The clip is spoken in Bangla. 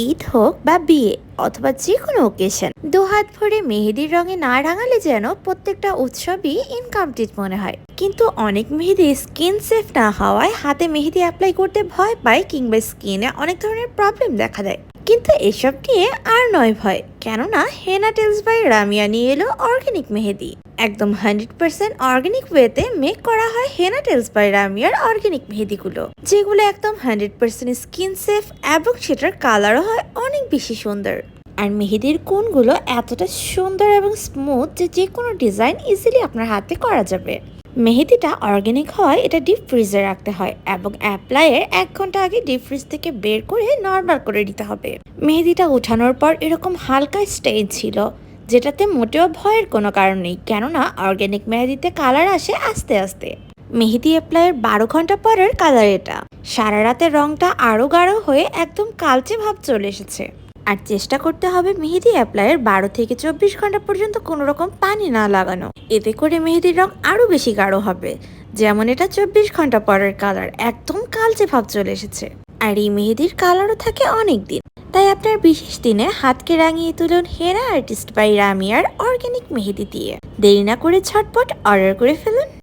ঈদ হোক বা বিয়ে অথবা যে কোনো ওকেশন, দুহাত ভরে মেহেদির রঙে না রাঙালে যেন প্রত্যেকটা উৎসবই ইনকমপ্লিট মনে হয়। কিন্তু অনেক মেহেদি স্কিন সেফ না হওয়ায় হাতে মেহেদি অ্যাপ্লাই করতে ভয় পায় কিংবা স্কিনে অনেক ধরনের প্রবলেম দেখা দেয়। কিন্তু এসব নিয়ে আর নয় ভয়, কেননা হেনা টেলস বাই রামিয়া নিয়ে এলো অর্গানিক মেহেদি। একদম 100% অর্গানিক ওয়েতে মেক করা হয় হেনা টেলস বাই রামিয়ার অর্গানিক মেহেদিগুলো, যেগুলো একদম 100% স্কিন সেফ এবং সেটার কালারও হয় অনেক বেশি সুন্দর। আর মেহেদির কোণগুলো এতটা সুন্দর এবং স্মুথ যে যে কোনো ডিজাইন ইজিলি আপনার হাতে করা যাবে। মেহেদিটা অর্গানিক হয়, এটা ডিপ ফ্রিজে রাখতে হয় এবং অ্যাপ্লাইয়ের 1 ঘন্টা আগে ডিপ ফ্রিজ থেকে বের করে নর্মাল করে দিতে হবে। মেহেদিটা উঠানোর পর এরকম হালকা স্টেইন ছিল, যেটাতে মোটেও ভয়ের কোনো কারণ নেই, কেননা অর্গানিক মেহেদিতে কালার আসে আস্তে আস্তে। মেহেদি অ্যাপ্লাইয়ের 12 ঘন্টা পরের কালার এটা। সারা রাতে রংটা আরো গাঢ় হয়ে একদম কালচে ভাব চলে এসেছে। আর চেষ্টা করতে হবে মেহেদি অ্যাপ্লাইয়ের 12 থেকে 24 ঘন্টা পর্যন্ত কোনো রকম পানি না লাগানো, এতে করে মেহেদির রং আরো বেশি গাঢ় হবে। যেমন এটা 24 ঘন্টা পরের কালার, একদম কালচে ভাব চলে এসেছে। আর এই মেহেদির কালারও থাকে অনেক দিন। তাই আপনার বিশেষ দিনে হাতকে রাঙিয়ে তুলুন হেনা আর্টিস্ট বাই রামিয়ার অর্গানিক মেহেদি দিয়ে। দেরি না করে ঝটপট অর্ডার করে ফেলুন